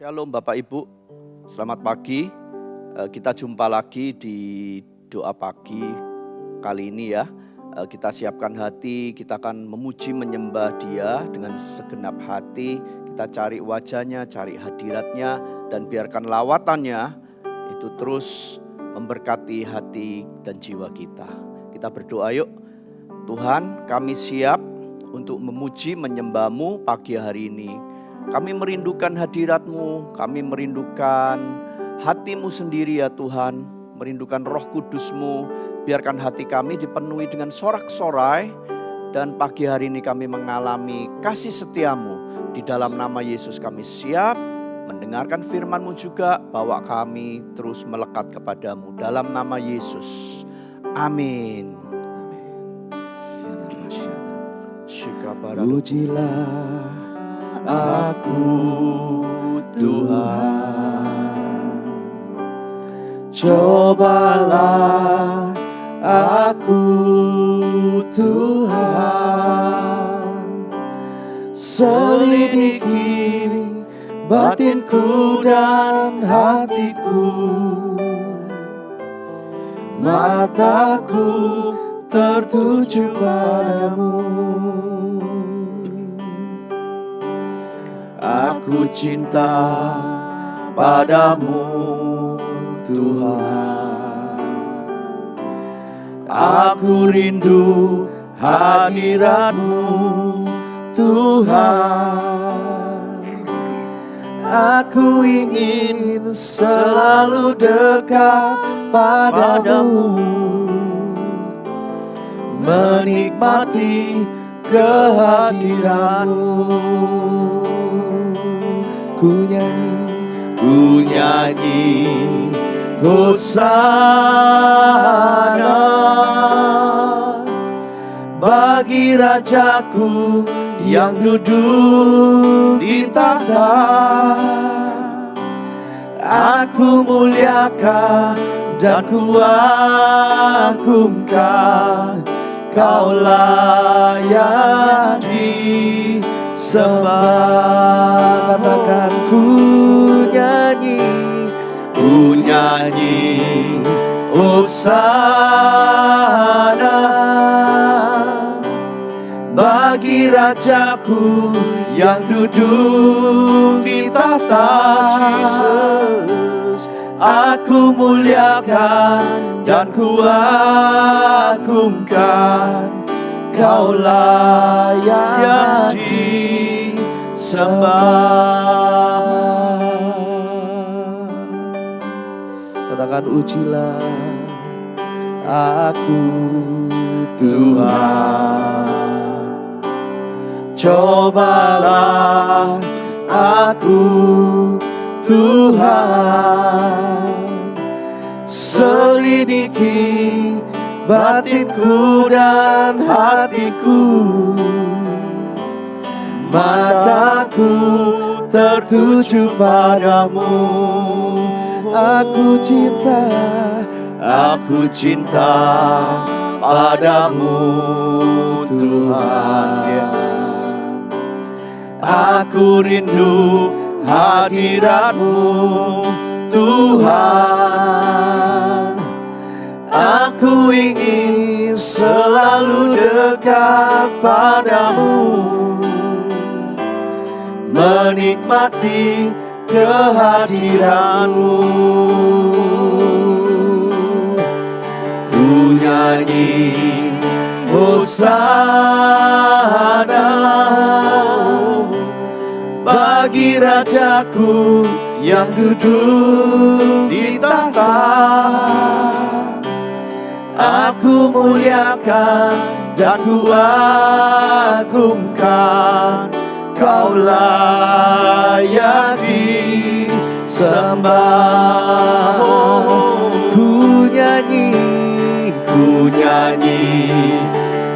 Shalom Bapak Ibu, selamat pagi. Kita jumpa lagi di doa pagi kali ini ya. Kita siapkan hati, kita akan memuji menyembah Dia dengan segenap hati. Kita cari wajahnya, cari hadiratnya, dan biarkan lawatannya itu terus memberkati hati dan jiwa kita. Kita berdoa yuk. Tuhan, kami siap untuk memuji menyembah-Mu pagi hari ini. Kami merindukan hadirat-Mu, kami merindukan hati-Mu sendiri ya Tuhan, merindukan Roh Kudus-Mu. Biarkan hati kami dipenuhi dengan sorak-sorai, dan pagi hari ini kami mengalami kasih setia-Mu. Di dalam nama Yesus kami siap mendengarkan firman-Mu juga, bawa kami terus melekat kepadamu. Dalam nama Yesus, amin. Pujilah aku Tuhan, cobalah aku Tuhan, selidiki batinku dan hatiku, mataku tertuju padamu. Aku cinta padamu Tuhan, aku rindu hadirat-Mu Tuhan. Aku ingin selalu dekat padamu, menikmati kehadiran-Mu. Ku nyanyi Hosana bagi Rajaku yang duduk di tahta. Aku muliakan dan ku agungkan, Kau layak disembah. Katakan ku nyanyi Hosana bagi Rajaku yang duduk di tahta. Jesus, aku muliakan dan ku agungkan, Kau layak disembah. Katakan ujilah aku Tuhan, cobalah aku Tuhan, selidiki batinku dan hatiku, mataku tertuju padamu. Aku cinta padamu Tuhan. Yes. Aku rindu hadirat-Mu Tuhan. Aku ingin selalu dekat padamu, menikmati kehadiran-Mu. Ku nyanyi Hosana bagi Rajaku yang duduk di tahta. Aku muliakan dan ku agungkan, Kau layak disembah. Ku nyanyi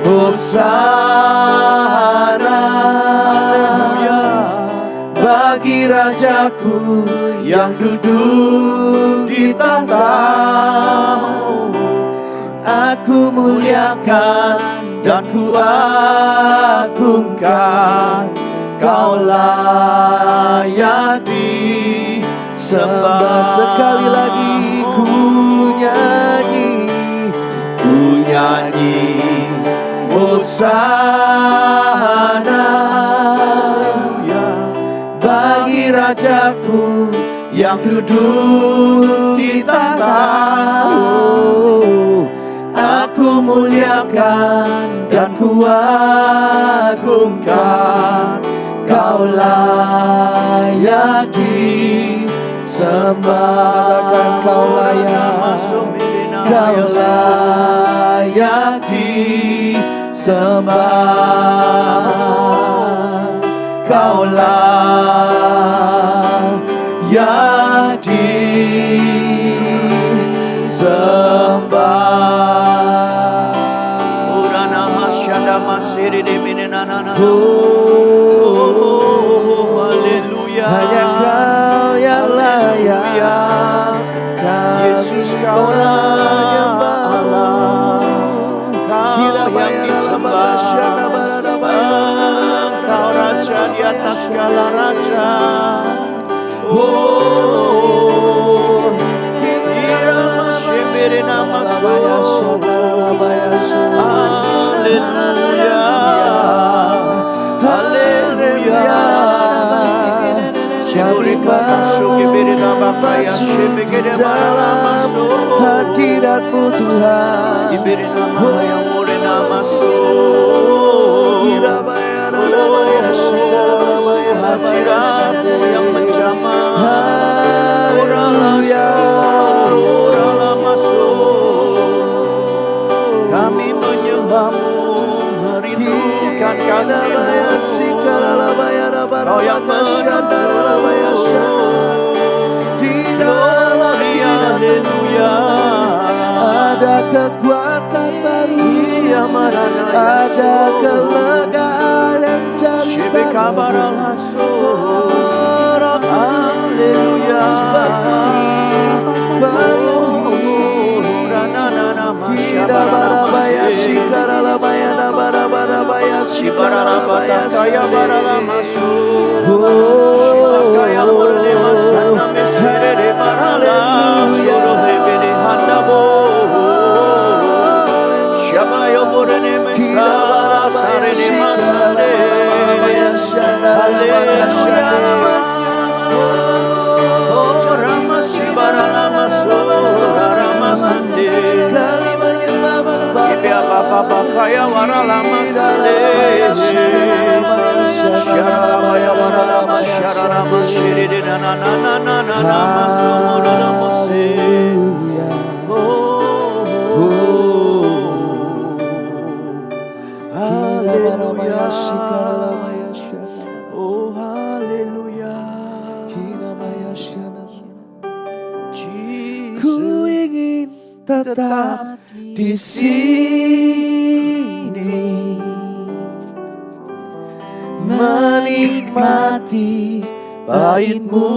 Hosana bagi Rajaku yang duduk di tahta. Aku muliakan dan ku agungkan, Kau layak disembah. sembah. Sekali lagi ku nyanyi hosana bagi Rajaku yang duduk di tahta. Aku muliakan dan ku agungkan, Kau layak disembah. Kau layak, Kau layak disembah. Kau layak disembah. Haleluya. Hanya Kau yang layak, Yesus, Kau layak Allah, Kau yang disembah. Kau Raja di atas segala raja. Haleluya, haleluya. Dalam hadirat-Mu Tuhan, hadirat-Mu yang menjamah. haleluya. Kami menyembah-Mu, merindukan kasih-Mu. Kau yang Di dalam haleluya ada kekuatan baru, ada kelegaan yang dari haleluya. Kaya waralama sande, syaralama ya waralama, syaralama shiride na na na na na na na masomoralama se. Haleluya, oh haleluya. Ku ingin tetap di sini, menikmati bait-Mu.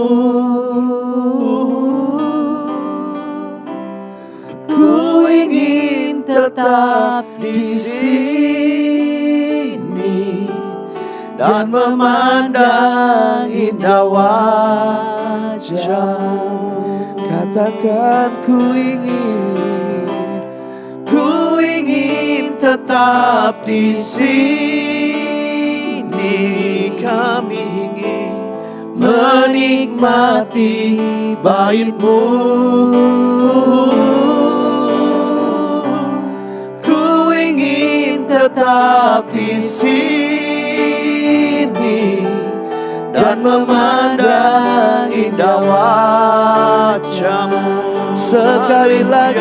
Ku ingin tetap di sini dan memandang indah wajah-Mu. Katakan ku ingin tetap di sini. Kami ingin menikmati bait-Mu. Ku ingin tetap di sini dan memandang indah wajah-Mu. Sekali lagi,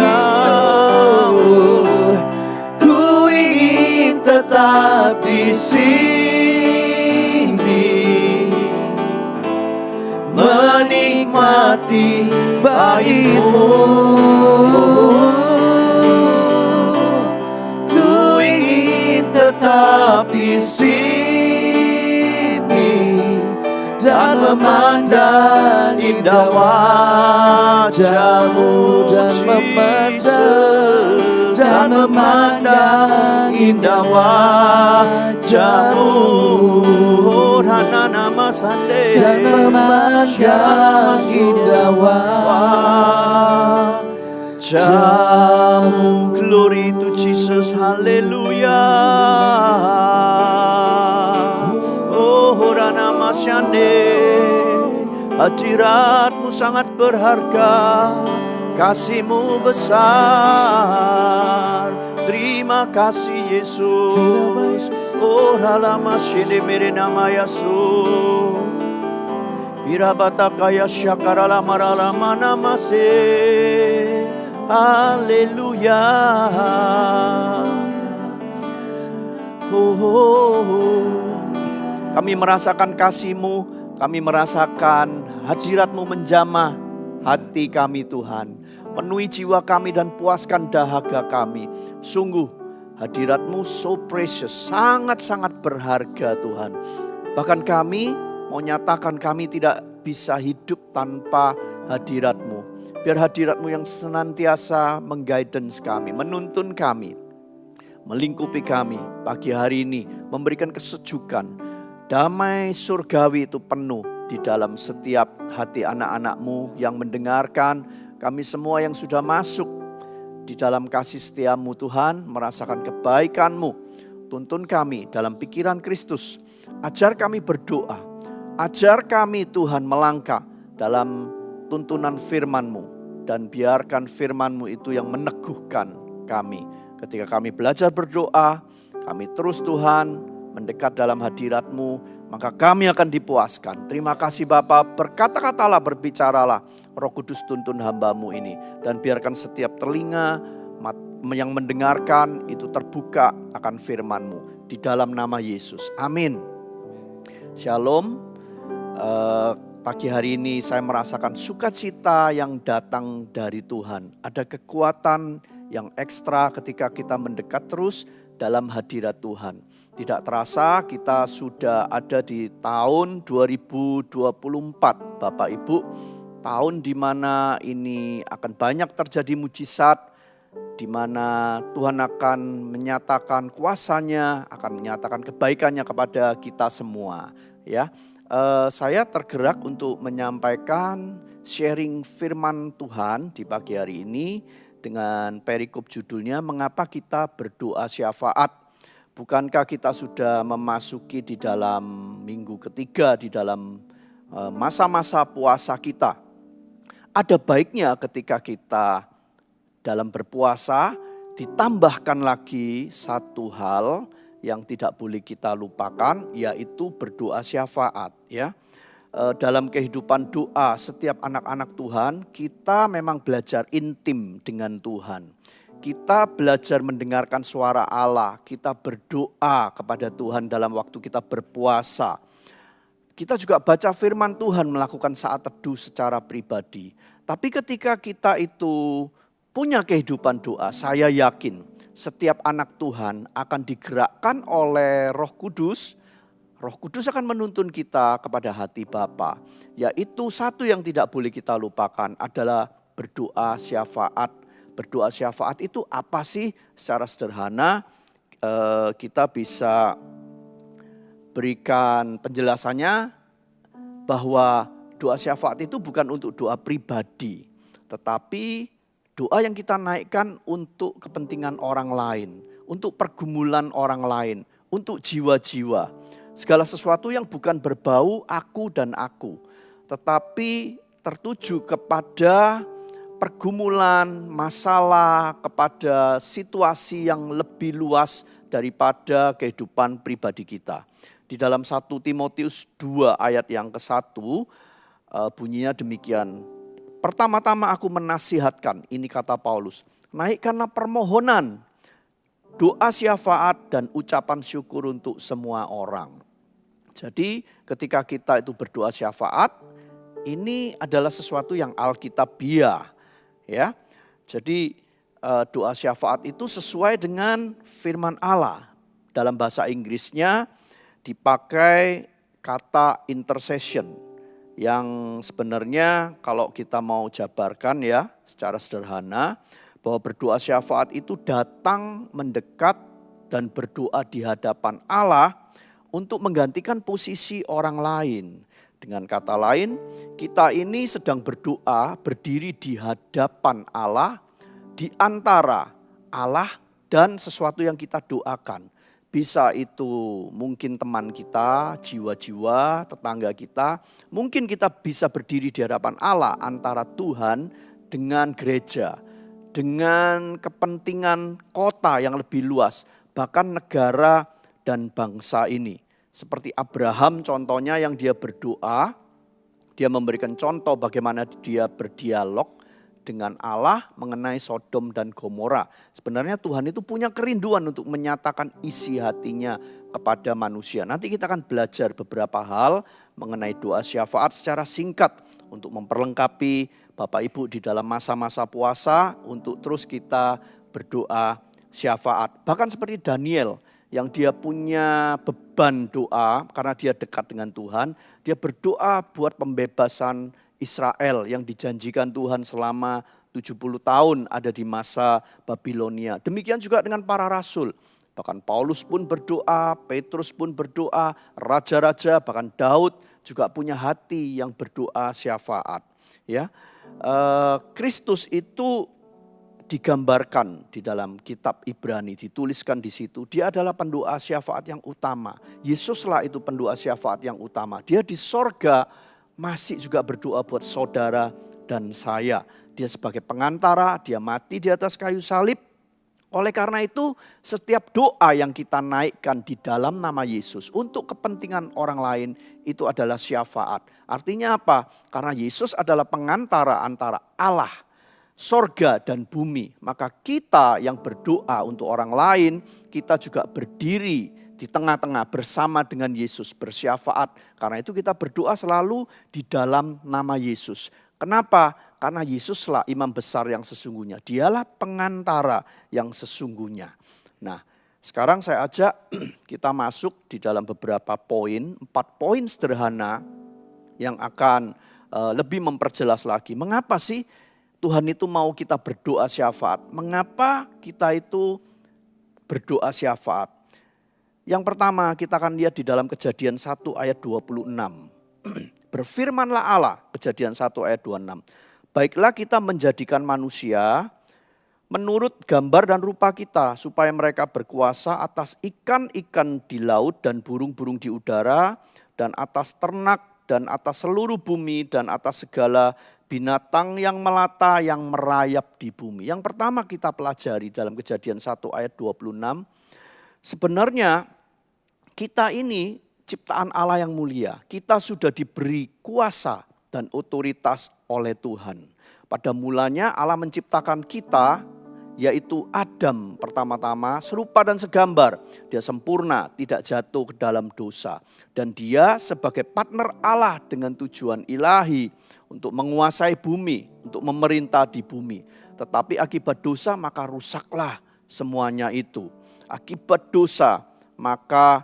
ku ingin tetap di sini, menikmati bait-Mu. Ku ingin tetap di sini dan memandang indah wajah-Mu, dan memandang indah wajah-Mu. Hurana nama sande dan memandang indah wajah-Mu. Glory to Jesus, haleluya. Oh Hurana masyande, hadirat-Mu sangat berharga, kasih-Mu besar. Terima kasih Yesus. Oh halama shede mere nama Yesus. Birabata kaya syakarala marala mana se. Haleluya. Kami merasakan kasih-Mu, kami merasakan hadirat-Mu menjamah hati kami Tuhan. Penuhi jiwa kami dan puaskan dahaga kami. Sungguh hadirat-Mu so precious, sangat-sangat berharga Tuhan. Bahkan kami mau nyatakan kami tidak bisa hidup tanpa hadirat-Mu. Biar hadirat-Mu yang senantiasa mengguidance kami, menuntun kami, melingkupi kami pagi hari ini, memberikan kesejukan, damai surgawi itu penuh di dalam setiap hati anak-anak-Mu yang mendengarkan, kami semua yang sudah masuk di dalam kasih setia-Mu Tuhan, merasakan kebaikan-Mu. Tuntun kami dalam pikiran Kristus, ajar kami berdoa, ajar kami Tuhan melangkah dalam tuntunan firman-Mu, dan biarkan firman-Mu itu yang meneguhkan kami. Ketika kami belajar berdoa, kami terus Tuhan mendekat dalam hadirat-Mu, maka kami akan dipuaskan. Terima kasih Bapa, berkata-katalah, berbicaralah, Roh Kudus tuntun hamba-Mu ini. Dan biarkan setiap telinga yang mendengarkan itu terbuka akan firman-Mu. Di dalam nama Yesus, amin. Shalom. Pagi hari ini saya merasakan sukacita yang datang dari Tuhan. Ada kekuatan yang ekstra ketika kita mendekat terus dalam hadirat Tuhan. Tidak terasa kita sudah ada di tahun 2024, Bapak Ibu. Tahun di mana ini akan banyak terjadi mujizat, di mana Tuhan akan menyatakan kuasa-Nya, akan menyatakan kebaikan-Nya kepada kita semua. Ya, saya tergerak untuk menyampaikan sharing firman Tuhan di pagi hari ini dengan perikop judulnya mengapa kita berdoa syafaat. Bukankah kita sudah memasuki di dalam minggu ketiga di dalam masa-masa puasa kita? Ada baiknya ketika kita dalam berpuasa ditambahkan lagi satu hal yang tidak boleh kita lupakan, yaitu berdoa syafaat. Ya, dalam kehidupan doa setiap anak-anak Tuhan, kita memang belajar intim dengan Tuhan. Kita belajar mendengarkan suara Allah, kita berdoa kepada Tuhan dalam waktu kita berpuasa. Kita juga baca firman Tuhan, melakukan saat teduh secara pribadi. Tapi ketika kita itu punya kehidupan doa, saya yakin setiap anak Tuhan akan digerakkan oleh Roh Kudus. Roh Kudus akan menuntun kita kepada hati Bapa. Yaitu satu yang tidak boleh kita lupakan adalah berdoa syafaat. Berdoa syafaat itu apa sih? Secara sederhana kita bisa berikan penjelasannya bahwa doa syafaat itu bukan untuk doa pribadi, tetapi doa yang kita naikkan untuk kepentingan orang lain, untuk pergumulan orang lain, untuk jiwa-jiwa. Segala sesuatu yang bukan berbau aku dan aku, tetapi tertuju kepada pergumulan, masalah, kepada situasi yang lebih luas daripada kehidupan pribadi kita. Di dalam 1 Timotius 2 ayat yang ke-1 bunyinya demikian. Pertama-tama aku menasihatkan, ini kata Paulus, naikkanlah permohonan, doa syafaat dan ucapan syukur untuk semua orang. Jadi ketika kita itu berdoa syafaat, ini adalah sesuatu yang alkitabiah. Ya, jadi doa syafaat itu sesuai dengan firman Allah. Dalam bahasa Inggrisnya dipakai kata intercession, yang sebenarnya kalau kita mau jabarkan ya secara sederhana, bahwa berdoa syafaat itu datang mendekat dan berdoa di hadapan Allah untuk menggantikan posisi orang lain. Dengan kata lain, kita ini sedang berdoa berdiri di hadapan Allah, di antara Allah dan sesuatu yang kita doakan. Bisa itu mungkin teman kita, jiwa-jiwa, tetangga kita. Mungkin kita bisa berdiri di hadapan Allah antara Tuhan dengan gereja, dengan kepentingan kota yang lebih luas, bahkan negara dan bangsa ini. Seperti Abraham contohnya yang dia berdoa, dia memberikan contoh bagaimana dia berdialog dengan Allah mengenai Sodom dan Gomora. Sebenarnya Tuhan itu punya kerinduan untuk menyatakan isi hatinya kepada manusia. Nanti kita akan belajar beberapa hal mengenai doa syafaat secara singkat untuk memperlengkapi Bapak Ibu di dalam masa-masa puasa untuk terus kita berdoa syafaat. Bahkan seperti Daniel yang dia punya beban doa karena dia dekat dengan Tuhan. Dia berdoa buat pembebasan Israel yang dijanjikan Tuhan selama 70 tahun ada di masa Babilonia. Demikian juga dengan para rasul. Bahkan Paulus pun berdoa, Petrus pun berdoa, raja-raja bahkan Daud juga punya hati yang berdoa syafaat. Ya, Kristus itu digambarkan di dalam kitab Ibrani, dituliskan di situ. Dia adalah pendoa syafaat yang utama. Yesuslah itu pendoa syafaat yang utama. Dia di sorga masih juga berdoa buat saudara dan saya. Dia sebagai pengantara, dia mati di atas kayu salib. Oleh karena itu, setiap doa yang kita naikkan di dalam nama Yesus untuk kepentingan orang lain itu adalah syafaat. Artinya apa? Karena Yesus adalah pengantara antara Allah, sorga dan bumi, maka kita yang berdoa untuk orang lain, kita juga berdiri di tengah-tengah bersama dengan Yesus bersyafaat. Karena itu kita berdoa selalu di dalam nama Yesus. Kenapa? Karena Yesuslah imam besar yang sesungguhnya. Dialah pengantara yang sesungguhnya. Nah, sekarang saya ajak kita masuk di dalam beberapa poin, 4 poin sederhana yang akan lebih memperjelas lagi. Mengapa sih Tuhan itu mau kita berdoa syafaat? Mengapa kita itu berdoa syafaat? Yang pertama kita akan lihat di dalam Kejadian 1 ayat 26. Berfirmanlah Allah, Kejadian 1 ayat 26. Baiklah kita menjadikan manusia menurut gambar dan rupa kita, supaya mereka berkuasa atas ikan-ikan di laut dan burung-burung di udara, dan atas ternak, dan atas seluruh bumi, dan atas segala binatang yang melata yang merayap di bumi. Yang pertama kita pelajari dalam Kejadian 1 ayat 26. Sebenarnya kita ini ciptaan Allah yang mulia. Kita sudah diberi kuasa dan otoritas oleh Tuhan. Pada mulanya Allah menciptakan kita, yaitu Adam pertama-tama serupa dan segambar. Dia sempurna, tidak jatuh ke dalam dosa. Dan dia sebagai partner Allah dengan tujuan ilahi untuk menguasai bumi, untuk memerintah di bumi. Tetapi akibat dosa maka rusaklah semuanya itu. Akibat dosa maka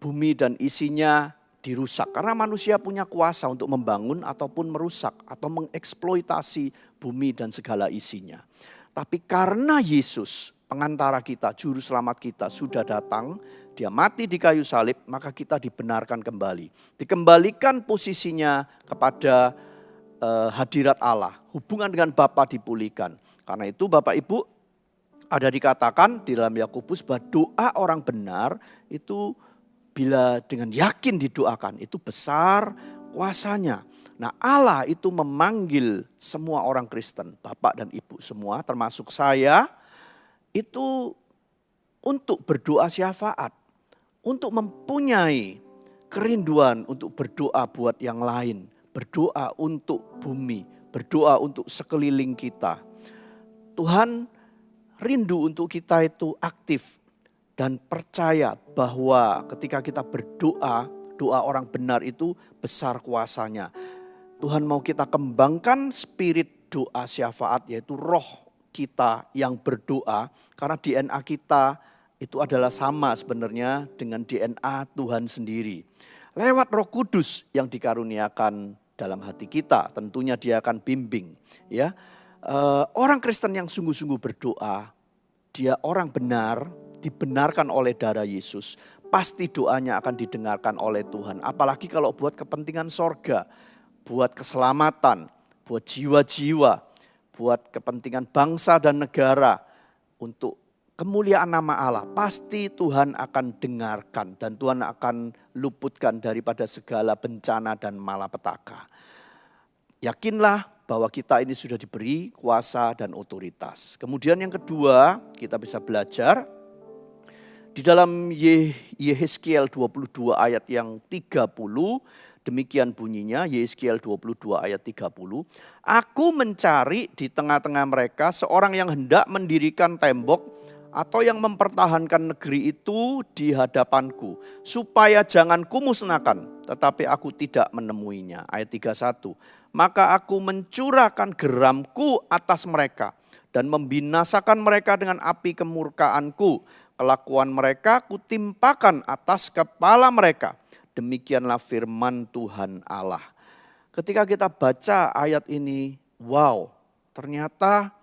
bumi dan isinya dirusak. Karena manusia punya kuasa untuk membangun ataupun merusak atau mengeksploitasi bumi dan segala isinya. Tapi karena Yesus pengantara kita, juru selamat kita sudah datang, dia mati di kayu salib, maka kita dibenarkan kembali. Dikembalikan posisinya kepada hadirat Allah. Hubungan dengan Bapa dipulihkan. Karena itu Bapak Ibu ada dikatakan di dalam Yakobus bahwa doa orang benar itu bila dengan yakin didoakan itu besar kuasanya. Nah Allah itu memanggil semua orang Kristen, Bapak dan Ibu semua termasuk saya, itu untuk berdoa syafaat. Untuk mempunyai kerinduan untuk berdoa buat yang lain. Berdoa untuk bumi, berdoa untuk sekeliling kita. Tuhan rindu untuk kita itu aktif. Dan percaya bahwa ketika kita berdoa, doa orang benar itu besar kuasanya. Tuhan mau kita kembangkan spirit doa syafaat, yaitu roh kita yang berdoa. Karena DNA kita itu adalah sama sebenarnya dengan DNA Tuhan sendiri. Lewat Roh Kudus yang dikaruniakan dalam hati kita, tentunya dia akan bimbing. Ya, orang Kristen yang sungguh-sungguh berdoa, dia orang benar, dibenarkan oleh darah Yesus, pasti doanya akan didengarkan oleh Tuhan. Apalagi kalau buat kepentingan sorga, buat keselamatan, buat jiwa-jiwa, buat kepentingan bangsa dan negara, untuk kemuliaan nama Allah. Pasti Tuhan akan dengarkan dan Tuhan akan luputkan daripada segala bencana dan malapetaka. Yakinlah bahwa kita ini sudah diberi kuasa dan otoritas. Kemudian yang kedua, kita bisa belajar di dalam Yehezkiel 22 ayat yang 30, demikian bunyinya, Yehezkiel 22 ayat 30. Aku mencari di tengah-tengah mereka seorang yang hendak mendirikan tembok atau yang mempertahankan negeri itu di hadapanku, supaya jangan kumusnahkan, tetapi aku tidak menemuinya. Ayat 31. Maka aku mencurahkan geramku atas mereka dan membinasakan mereka dengan api kemurkaanku. Kelakuan mereka kutimpakan atas kepala mereka. Demikianlah firman Tuhan Allah. Ketika kita baca ayat ini, wow, ternyata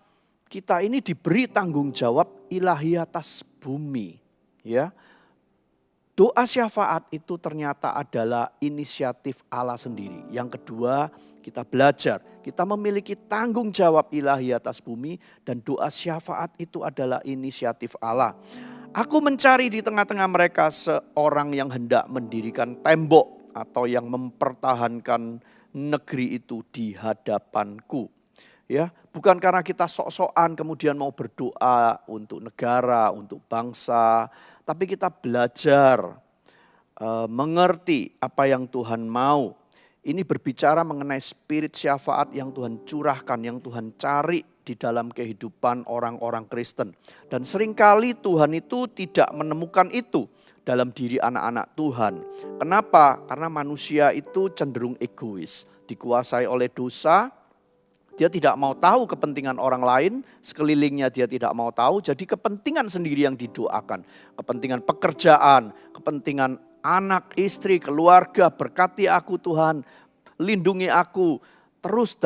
kita ini diberi tanggung jawab ilahi atas bumi. Ya, doa syafaat itu ternyata adalah inisiatif Allah sendiri. Yang kedua, kita belajar, kita memiliki tanggung jawab ilahi atas bumi, dan doa syafaat itu adalah inisiatif Allah. Aku mencari di tengah-tengah mereka seorang yang hendak mendirikan tembok atau yang mempertahankan negeri itu di hadapanku. Ya, bukan karena kita sok-sokan kemudian mau berdoa untuk negara, untuk bangsa, tapi kita belajar mengerti apa yang Tuhan mau. Ini berbicara mengenai spirit syafaat yang Tuhan curahkan, yang Tuhan cari di dalam kehidupan orang-orang Kristen. Dan seringkali Tuhan itu tidak menemukan itu dalam diri anak-anak Tuhan. Kenapa? Karena manusia itu cenderung egois, dikuasai oleh dosa. Dia tidak mau tahu kepentingan orang lain, sekelilingnya dia tidak mau tahu, jadi kepentingan sendiri yang didoakan. Kepentingan pekerjaan, kepentingan anak, istri, keluarga, berkati aku Tuhan, lindungi aku, terus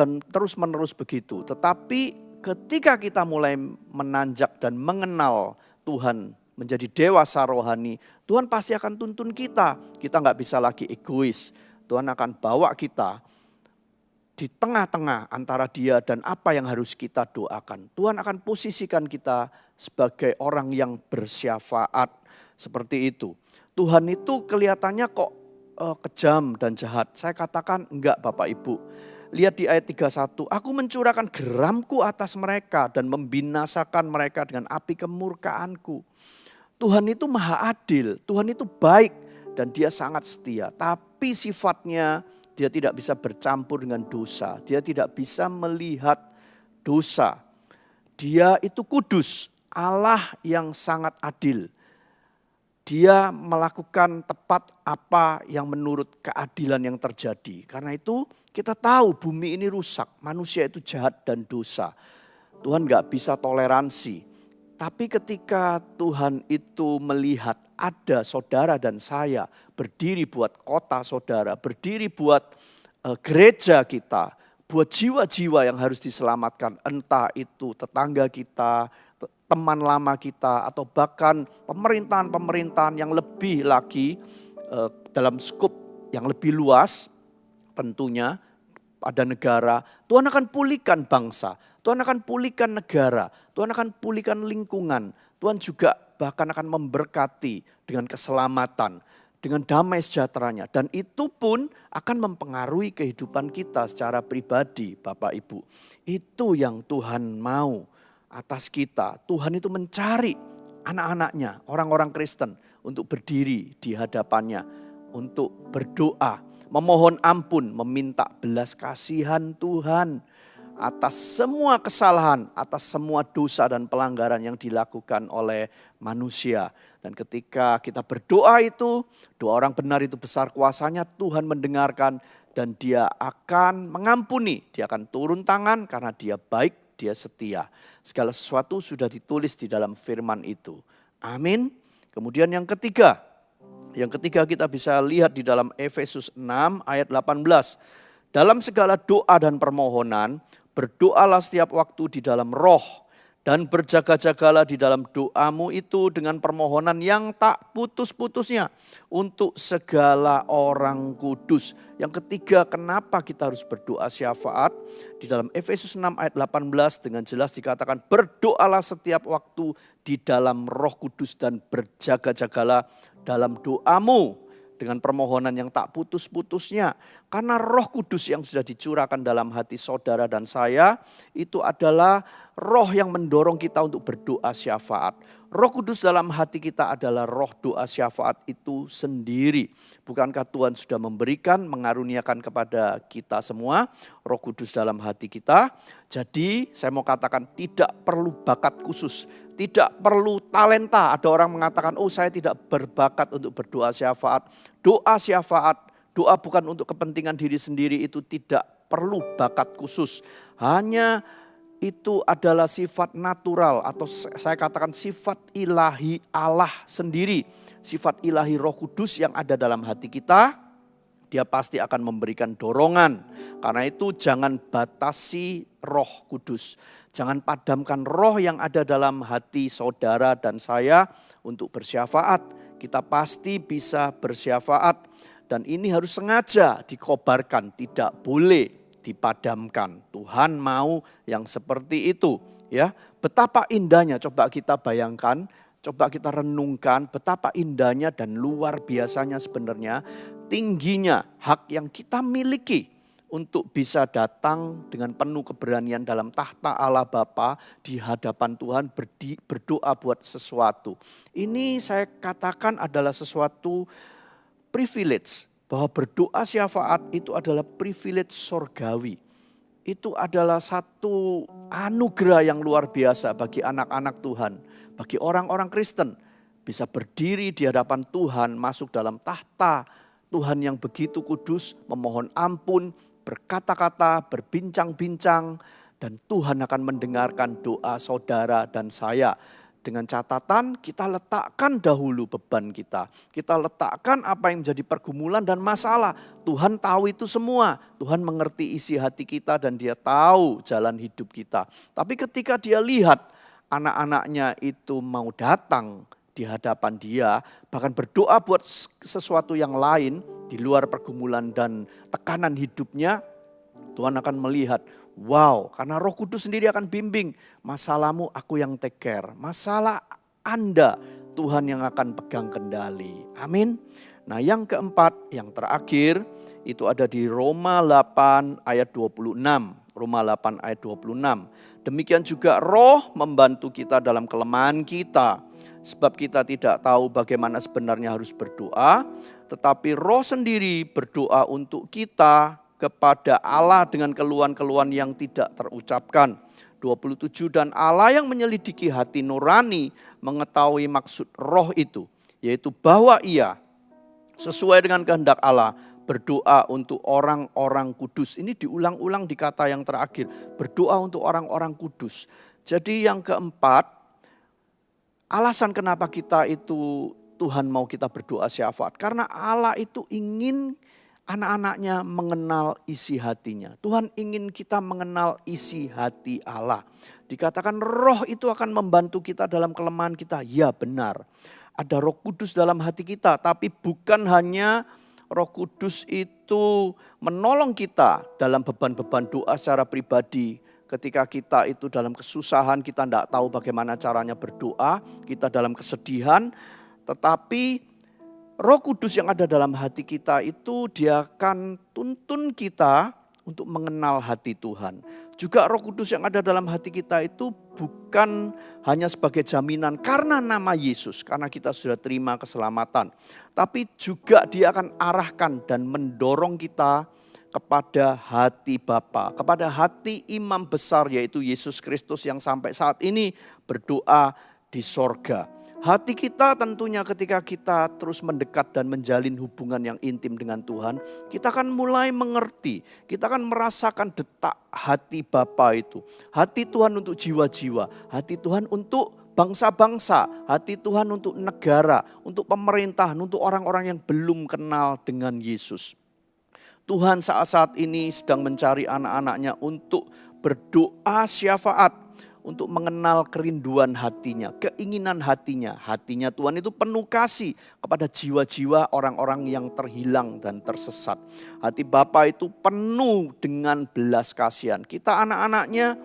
menerus begitu. Tetapi ketika kita mulai menanjak dan mengenal Tuhan, menjadi dewasa rohani, Tuhan pasti akan tuntun kita. Kita gak bisa lagi egois. Tuhan akan bawa kita di tengah-tengah antara dia dan apa yang harus kita doakan. Tuhan akan posisikan kita sebagai orang yang bersyafaat. Seperti itu. Tuhan itu kelihatannya kok kejam dan jahat. Saya katakan enggak Bapak Ibu. Lihat di ayat 31. Aku mencurahkan geramku atas mereka dan membinasakan mereka dengan api kemurkaanku. Tuhan itu maha adil. Tuhan itu baik dan dia sangat setia. Tapi sifatnya dia tidak bisa bercampur dengan dosa. Dia tidak bisa melihat dosa. Dia itu kudus. Allah yang sangat adil. Dia melakukan tepat apa yang menurut keadilan yang terjadi. Karena itu kita tahu bumi ini rusak. Manusia itu jahat dan dosa. Tuhan gak bisa toleransi. Tapi ketika Tuhan itu melihat ada saudara dan saya berdiri buat kota saudara, berdiri buat gereja kita, buat jiwa-jiwa yang harus diselamatkan. Entah itu tetangga kita, teman lama kita, atau bahkan pemerintahan-pemerintahan yang lebih lagi dalam skup yang lebih luas tentunya pada negara. Tuhan akan pulihkan bangsa, Tuhan akan pulihkan negara, Tuhan akan pulihkan lingkungan. Tuhan juga bahkan akan memberkati dengan keselamatan, dengan damai sejahteranya. Dan itu pun akan mempengaruhi kehidupan kita secara pribadi Bapak Ibu. Itu yang Tuhan mau atas kita. Tuhan itu mencari anak-anaknya, orang-orang Kristen untuk berdiri di hadapannya, untuk berdoa, memohon ampun, meminta belas kasihan Tuhan atas semua kesalahan, atas semua dosa dan pelanggaran yang dilakukan oleh manusia. Dan ketika kita berdoa itu, doa orang benar itu besar kuasanya, Tuhan mendengarkan dan dia akan mengampuni, dia akan turun tangan karena dia baik, dia setia. Segala sesuatu sudah ditulis di dalam firman itu. Amin. Kemudian yang ketiga kita bisa lihat di dalam Efesus 6 ayat 18. Dalam segala doa dan permohonan, berdoalah setiap waktu di dalam roh Dan berjaga-jagalah di dalam doamu itu dengan permohonan yang tak putus-putusnya untuk segala orang kudus. Yang ketiga, kenapa kita harus berdoa syafaat? Di dalam Efesus 6 ayat 18 dengan jelas dikatakan, berdoalah setiap waktu di dalam Roh Kudus dan berjaga-jagalah dalam doamu dengan permohonan yang tak putus-putusnya. Karena Roh Kudus yang sudah dicurahkan dalam hati saudara dan saya, itu adalah roh yang mendorong kita untuk berdoa syafaat. Roh Kudus dalam hati kita adalah roh doa syafaat itu sendiri. Bukankah Tuhan sudah memberikan, mengaruniakan kepada kita semua Roh Kudus dalam hati kita? Jadi saya mau katakan tidak perlu bakat khusus. Tidak perlu talenta. Ada orang mengatakan, oh saya tidak berbakat untuk berdoa syafaat. Doa syafaat, doa bukan untuk kepentingan diri sendiri, itu tidak perlu bakat khusus. Hanya itu adalah sifat natural atau saya katakan sifat ilahi Allah sendiri. Sifat ilahi Roh Kudus yang ada dalam hati kita, dia pasti akan memberikan dorongan. Karena itu jangan batasi Roh Kudus. Jangan padamkan roh yang ada dalam hati saudara dan saya untuk bersyafaat. Kita pasti bisa bersyafaat dan ini harus sengaja dikobarkan, tidak boleh dipadamkan. Tuhan mau yang seperti itu, ya. Betapa indahnya, coba kita bayangkan, coba kita renungkan betapa indahnya dan luar biasanya sebenarnya tingginya hak yang kita miliki untuk bisa datang dengan penuh keberanian dalam tahta Allah Bapa di hadapan Tuhan berdoa buat sesuatu. Ini saya katakan adalah sesuatu privilege, bahwa berdoa syafaat itu adalah privilege sorgawi. Itu adalah satu anugerah yang luar biasa bagi anak-anak Tuhan, bagi orang-orang Kristen. Bisa berdiri di hadapan Tuhan, masuk dalam tahta Tuhan yang begitu kudus, memohon ampun, berkata-kata, berbincang-bincang, dan Tuhan akan mendengarkan doa saudara dan saya. Dengan catatan kita letakkan dahulu beban kita. Kita letakkan apa yang menjadi pergumulan dan masalah. Tuhan tahu itu semua. Tuhan mengerti isi hati kita dan dia tahu jalan hidup kita. Tapi ketika dia lihat anak-anaknya itu mau datang di hadapan dia, bahkan berdoa buat sesuatu yang lain di luar pergumulan dan tekanan hidupnya, Tuhan akan melihat, wow, karena Roh Kudus sendiri akan bimbing, masalahmu aku yang take care, masalah Anda Tuhan yang akan pegang kendali. Amin. Nah yang keempat, yang terakhir, itu ada di Roma 8 ayat 26. Roma 8 ayat 26. Demikian juga Roh membantu kita dalam kelemahan kita. Sebab kita tidak tahu bagaimana sebenarnya harus berdoa, tetapi Roh sendiri berdoa untuk kita kepada Allah dengan keluhan-keluhan yang tidak terucapkan. 27, dan Allah yang menyelidiki hati nurani mengetahui maksud Roh itu, yaitu bahwa ia sesuai dengan kehendak Allah berdoa untuk orang-orang kudus. Ini diulang-ulang di kata yang terakhir, berdoa untuk orang-orang kudus. Jadi yang keempat, alasan kenapa kita itu Tuhan mau kita berdoa syafaat. Karena Allah itu ingin anak-anaknya mengenal isi hatinya. Tuhan ingin kita mengenal isi hati Allah. Dikatakan Roh itu akan membantu kita dalam kelemahan kita. Ya benar, ada Roh Kudus dalam hati kita. Tapi bukan hanya Roh Kudus itu menolong kita dalam beban-beban doa secara pribadi. Ketika kita itu dalam kesusahan, kita tidak tahu bagaimana caranya berdoa, kita dalam kesedihan, tetapi Roh Kudus yang ada dalam hati kita itu dia akan tuntun kita untuk mengenal hati Tuhan. Juga Roh Kudus yang ada dalam hati kita itu bukan hanya sebagai jaminan karena nama Yesus, karena kita sudah terima keselamatan. Tapi juga dia akan arahkan dan mendorong kita kepada hati Bapa, kepada hati imam besar yaitu Yesus Kristus yang sampai saat ini berdoa di sorga. Hati kita tentunya ketika kita terus mendekat dan menjalin hubungan yang intim dengan Tuhan, kita akan mulai mengerti, kita akan merasakan detak hati Bapa itu. Hati Tuhan untuk jiwa-jiwa, hati Tuhan untuk bangsa-bangsa, hati Tuhan untuk negara, untuk pemerintahan, untuk orang-orang yang belum kenal dengan Yesus. Tuhan saat-saat ini sedang mencari anak-anaknya untuk berdoa syafaat. untuk mengenal kerinduan hatinya, keinginan hatinya. Hatinya Tuhan itu penuh kasih kepada jiwa-jiwa orang-orang yang terhilang dan tersesat. Hati Bapa itu penuh dengan belas kasihan. Kita anak-anaknya,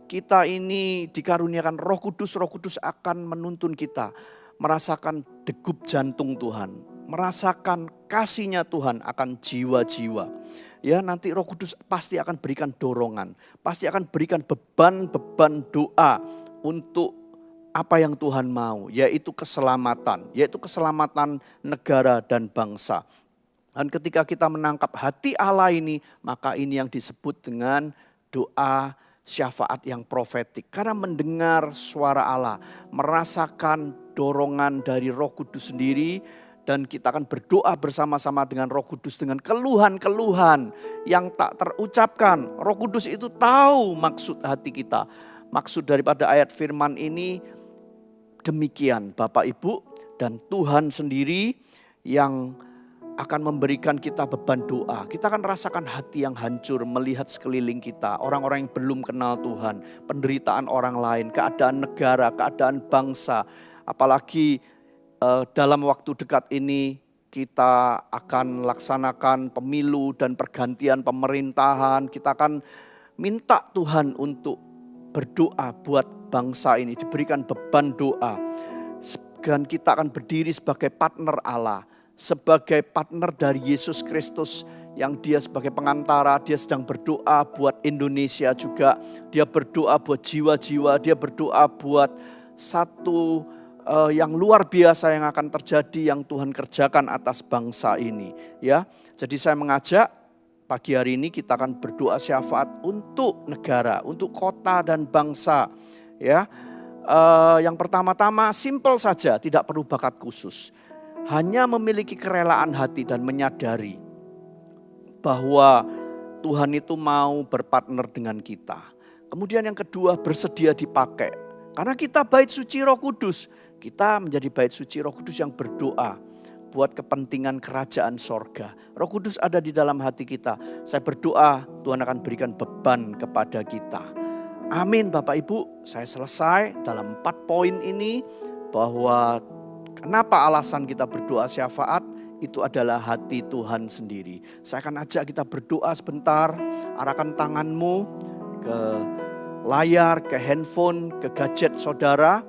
kita ini dikaruniakan Roh Kudus akan menuntun kita merasakan degup jantung Tuhan, merasakan kasih-Nya Tuhan akan jiwa-jiwa. Ya, nanti Roh Kudus pasti akan berikan dorongan, pasti akan berikan beban-beban doa untuk apa yang Tuhan mau, yaitu keselamatan negara dan bangsa. Dan ketika kita menangkap hati Allah ini, maka ini yang disebut dengan doa syafaat yang profetik. Karena mendengar suara Allah, merasakan dorongan dari Roh Kudus sendiri, dan kita akan berdoa bersama-sama dengan Roh Kudus dengan keluhan-keluhan yang tak terucapkan. Roh Kudus itu tahu maksud hati kita. Maksud daripada ayat firman ini demikian, Bapak Ibu, dan Tuhan sendiri yang akan memberikan kita beban doa. Kita akan rasakan hati yang hancur melihat sekeliling kita, orang-orang yang belum kenal Tuhan, penderitaan orang lain, keadaan negara, keadaan bangsa. Apalagi dalam waktu dekat ini kita akan laksanakan pemilu dan pergantian pemerintahan. Kita akan minta Tuhan untuk berdoa buat bangsa ini, diberikan beban doa. Dan kita akan berdiri sebagai partner Allah, sebagai partner dari Yesus Kristus yang dia sebagai pengantara. Dia sedang berdoa buat Indonesia juga. Dia berdoa buat jiwa-jiwa, dia berdoa buat satu yang luar biasa yang akan terjadi, yang Tuhan kerjakan atas bangsa ini. Ya, jadi saya mengajak pagi hari ini kita akan berdoa syafaat untuk negara, untuk kota dan bangsa. Ya, yang pertama-tama simple saja, tidak perlu bakat khusus. Hanya memiliki kerelaan hati dan menyadari bahwa Tuhan itu mau berpartner dengan kita. Kemudian yang kedua, bersedia dipakai. Karena kita bait suci Roh Kudus. Kita menjadi bait suci Roh Kudus yang berdoa buat kepentingan kerajaan sorga. Roh Kudus ada di dalam hati kita. Saya berdoa Tuhan akan berikan beban kepada kita. Amin Bapak Ibu. Saya selesai dalam 4 poin ini. Bahwa kenapa alasan kita berdoa syafaat, itu adalah hati Tuhan sendiri. Saya akan ajak kita berdoa sebentar. Arahkan tanganmu ke layar, ke handphone, ke gadget saudara.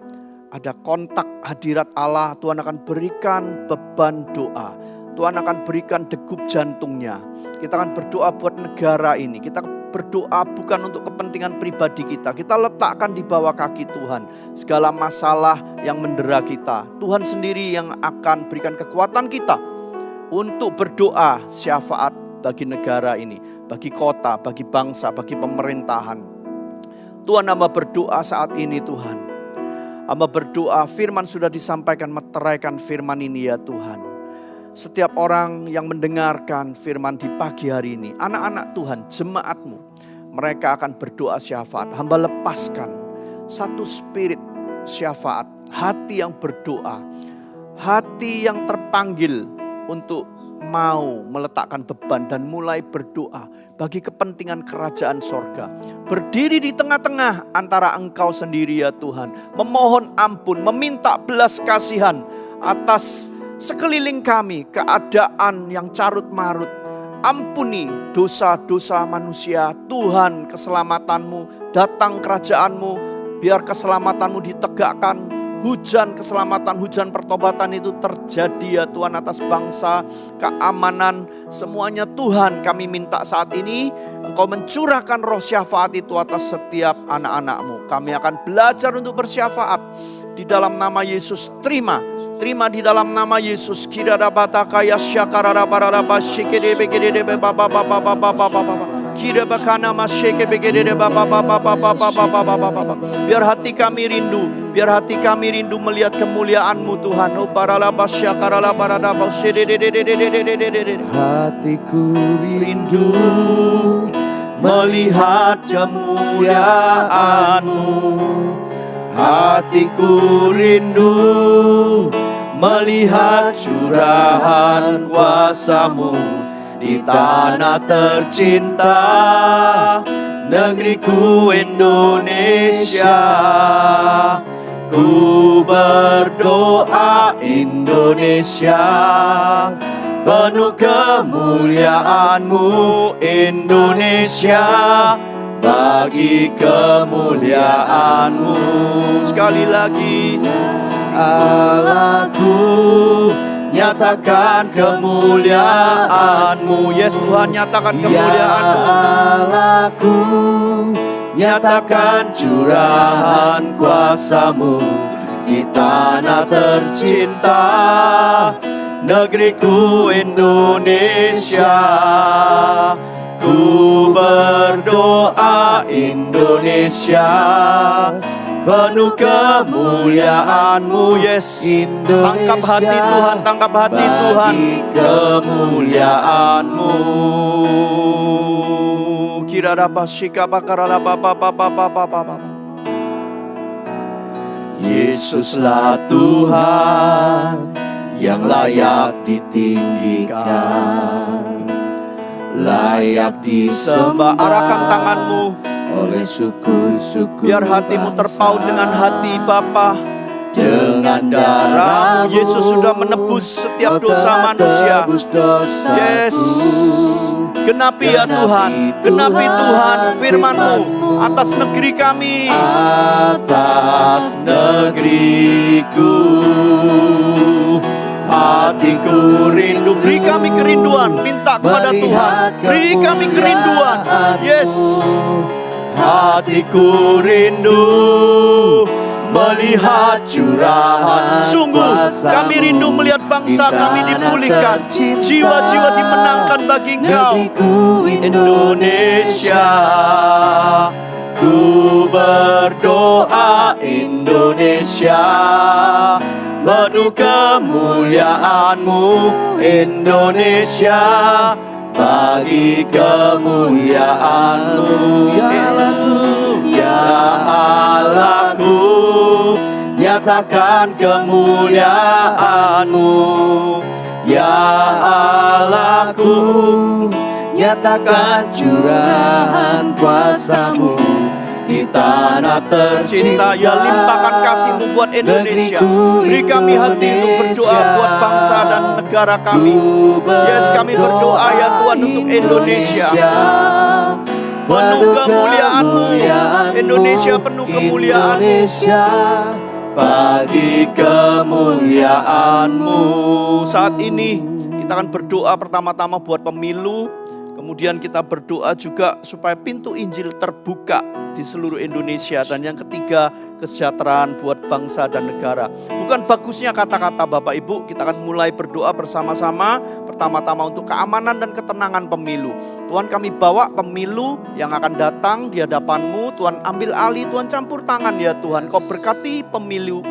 Ada kontak hadirat Allah, Tuhan akan berikan beban doa. Tuhan akan berikan degup jantungnya. Kita akan berdoa buat negara ini. Kita berdoa bukan untuk kepentingan pribadi kita. Kita letakkan di bawah kaki Tuhan. Segala masalah yang mendera kita, Tuhan sendiri yang akan berikan kekuatan kita untuk berdoa syafaat bagi negara ini, bagi kota, bagi bangsa, bagi pemerintahan. Tuhan, hamba berdoa saat ini Tuhan. Hamba berdoa, firman sudah disampaikan, meteraikan firman ini ya Tuhan. Setiap orang yang mendengarkan firman di pagi hari ini, anak-anak Tuhan, jemaat-Mu, mereka akan berdoa syafaat. Hamba lepaskan satu spirit syafaat, hati yang berdoa, hati yang terpanggil untuk mau meletakkan beban dan mulai berdoa bagi kepentingan kerajaan sorga. Berdiri di tengah-tengah antara Engkau sendiri ya Tuhan. Memohon ampun, meminta belas kasihan atas sekeliling kami, keadaan yang carut marut. Ampuni dosa-dosa manusia. Tuhan, keselamatan-Mu, datang kerajaan-Mu, biar keselamatan-Mu ditegakkan. Hujan keselamatan, hujan pertobatan itu terjadi ya Tuhan atas bangsa, keamanan, semuanya Tuhan kami minta saat ini. Engkau mencurahkan roh syafaat itu atas setiap anak-anak-Mu. Kami akan belajar untuk bersyafaat di dalam nama Yesus. Terima di dalam nama Yesus. Kirada batakaya syakarara barara shikede begede baba baba baba baba. Kira bakana masyeke begede baba baba baba baba. Biar hati kami rindu, biar hati kami rindu melihat kemuliaan-Mu Tuhan. Oh baralaba syakarala barada basededededededededededed. Hatiku rindu melihat kemuliaan-Mu. Hatiku rindu melihat curahan kuasa-Mu di tanah tercinta. negeriku Indonesia. Ku berdoa Indonesia, penuh kemuliaan-Mu Indonesia, bagi kemuliaan-Mu. Sekali lagi, Allahku, nyatakan kemuliaan-Mu. Yes Tuhan, nyatakan kemuliaan-Mu. Allahku, nyatakan curahan kuasa-Mu di tanah tercinta, negeriku Indonesia. Ku berdoa Indonesia, penuh kemuliaan-Mu. Yes, tangkap hati Tuhan, tangkap hati Tuhan, kemuliaan-Mu. Yesuslah Tuhan yang layak ditinggikan, layak disembah. Arahkan tangan-Mu oleh suku-suku, biar hatimu terpaut dengan hati Bapa. Dengan darah Yesus sudah menebus setiap dosa manusia. Yes, genapi ya Tuhan, genapi Tuhan firman-Mu atas negeri kami, atas negeriku. Hatiku rindu, beri kami kerinduan, minta kepada Tuhan, beri kami kerinduan. Yes, hatiku rindu melihat curahan. Sungguh kami rindu melihat bangsa kami dipulihkan, jiwa-jiwa dimenangkan bagi Engkau Indonesia. Ku berdoa Indonesia, penuh kemuliaan-Mu Indonesia, bagi kemuliaan-Mu. Ya Allahku, nyatakan kemuliaan-Mu. Ya Allahku, nyatakan curahan kuasa-Mu di tanah tercinta. Ya, limpahkan kasih-Mu buat Indonesia. Beri kami hati untuk berdoa buat bangsa dan negara kami. Yes, kami berdoa ya Tuhan untuk Indonesia. Penuh kemuliaan-Mu Indonesia, penuh kemuliaan-Mu, bagi kemuliaan-Mu. Saat ini kita akan berdoa pertama-tama buat pemilu. Kemudian kita berdoa juga supaya pintu Injil terbuka di seluruh Indonesia. Dan yang ketiga, kesejahteraan buat bangsa dan negara. Bukan bagusnya kata-kata Bapak Ibu, kita akan mulai berdoa bersama-sama. Pertama-tama untuk keamanan dan ketenangan pemilu. Tuhan, kami bawa pemilu yang akan datang di hadapan-Mu. Tuhan, ambil alih, Tuhan campur tangan ya Tuhan. Kau berkati pemilu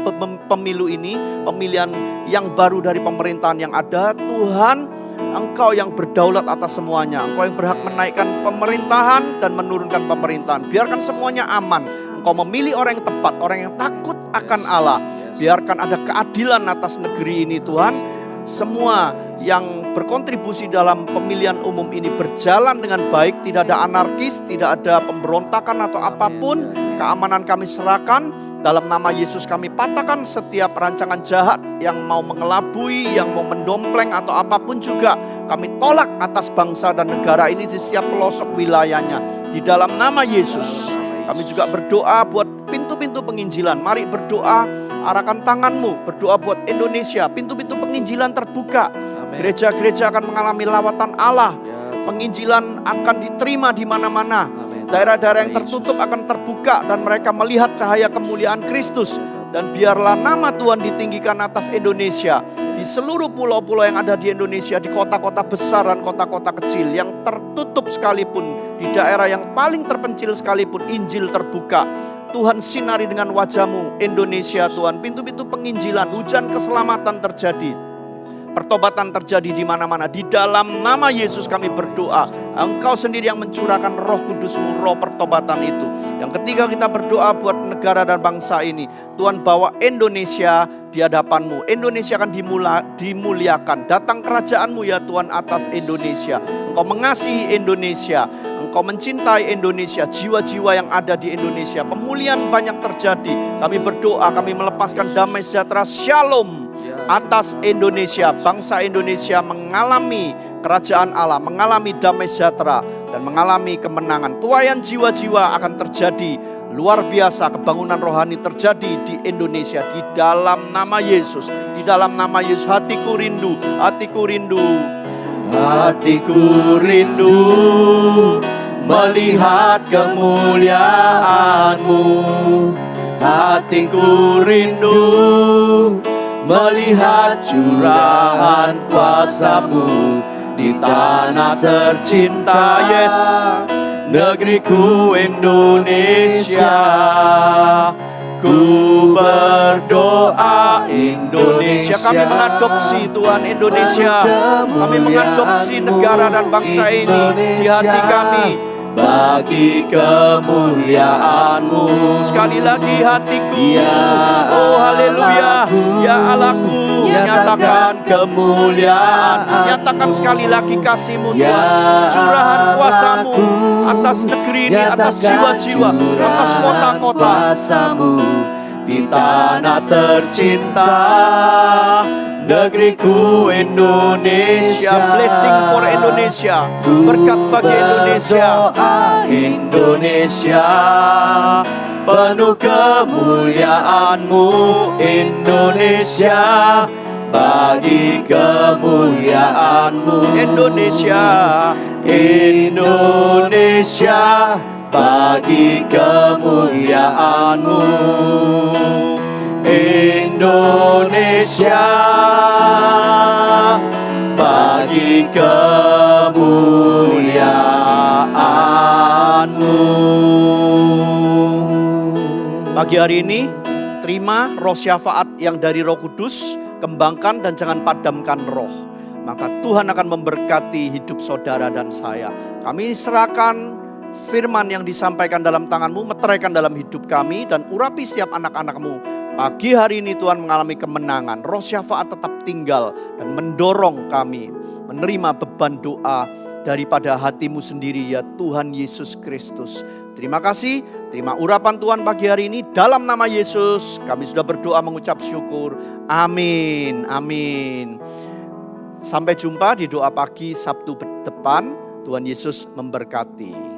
ini, pemilihan yang baru dari pemerintahan yang ada. Tuhan, Engkau yang berdaulat atas semuanya. Engkau yang berhak menaikkan pemerintahan dan menurunkan pemerintahan. Biarkan semuanya aman. Engkau memilih orang yang tepat, orang yang takut akan Allah. Biarkan ada keadilan atas negeri ini Tuhan. Semua yang berkontribusi dalam pemilihan umum ini berjalan dengan baik. Tidak ada anarkis, tidak ada pemberontakan atau apapun. Keamanan kami serahkan. Dalam nama Yesus kami patahkan setiap rancangan jahat yang mau mengelabui, yang mau mendompleng atau apapun juga. Kami tolak atas bangsa dan negara ini di setiap pelosok wilayahnya. Di dalam nama Yesus. Kami juga berdoa buat pintu-pintu penginjilan. Mari berdoa, arahkan tangan-Mu. Berdoa buat Indonesia. Pintu-pintu penginjilan terbuka. Gereja-gereja akan mengalami lawatan Allah. Penginjilan akan diterima di mana-mana. Daerah-daerah yang tertutup akan terbuka dan mereka melihat cahaya kemuliaan Kristus. Dan biarlah nama Tuhan ditinggikan atas Indonesia. Di seluruh pulau-pulau yang ada di Indonesia, di kota-kota besar dan kota-kota kecil, yang tertutup sekalipun, di daerah yang paling terpencil sekalipun, Injil terbuka. Tuhan, sinari dengan wajah-Mu Indonesia Tuhan. Pintu-pintu penginjilan, hujan keselamatan terjadi. Pertobatan terjadi di mana-mana. Di dalam nama Yesus kami berdoa. Engkau sendiri yang mencurahkan Roh Kudus-Mu, roh pertobatan itu. Yang ketiga, kita berdoa buat negara dan bangsa ini. Tuhan, bawa Indonesia di hadapan-Mu. Indonesia akan dimuliakan. Datang kerajaan-Mu ya Tuhan atas Indonesia. Engkau mengasihi Indonesia. Engkau mencintai Indonesia, jiwa-jiwa yang ada di Indonesia. Pemulihan banyak terjadi. Kami berdoa, kami melepaskan damai sejahtera shalom atas Indonesia. Bangsa Indonesia mengalami kerajaan Allah, mengalami damai sejahtera, dan mengalami kemenangan. Tuaian jiwa-jiwa akan terjadi. Luar biasa kebangunan rohani terjadi di Indonesia. Di dalam nama Yesus. Di dalam nama Yesus. Hatiku rindu. Hatiku rindu. Hatiku rindu melihat kemuliaan-Mu. Hatiku rindu melihat curahan kuasa-Mu di tanah tercinta. Yes, negeriku Indonesia. Ku berdoa Indonesia. Kami mengadopsi Tuhan Indonesia. Kami mengadopsi negara dan bangsa ini di hati kami bagi kemuliaan-Mu. Sekali lagi hatiku, oh haleluya, ya Allahku, nyatakan kemuliaan-Mu. Nyatakan sekali lagi kasih-Mu Tuhan, curahan kuasa-Mu atas negeri ini, atas jiwa-jiwa, atas kota-kota di tanah tercinta, negeriku Indonesia. Blessing for Indonesia, berkat bagi Indonesia. Indonesia penuh kemuliaan-Mu. Indonesia bagi kemuliaan-Mu. Indonesia, Indonesia bagi kemuliaan-Mu. Indonesia bagi kemuliaan-Mu. Pagi hari ini, terima roh syafaat yang dari Roh Kudus, kembangkan dan jangan padamkan roh. Maka Tuhan akan memberkati hidup saudara dan saya. Kami serahkan firman yang disampaikan dalam tangan-Mu, meteraikan dalam hidup kami, dan urapi setiap anak-anak-Mu. Pagi hari ini Tuhan mengalami kemenangan. Roh syafaat tetap tinggal dan mendorong kami menerima beban doa daripada hati-Mu sendiri ya Tuhan Yesus Kristus. Terima kasih, terima urapan Tuhan pagi hari ini. Dalam nama Yesus kami sudah berdoa mengucap syukur. Amin, amin. Sampai jumpa di doa pagi Sabtu depan. Tuhan Yesus memberkati.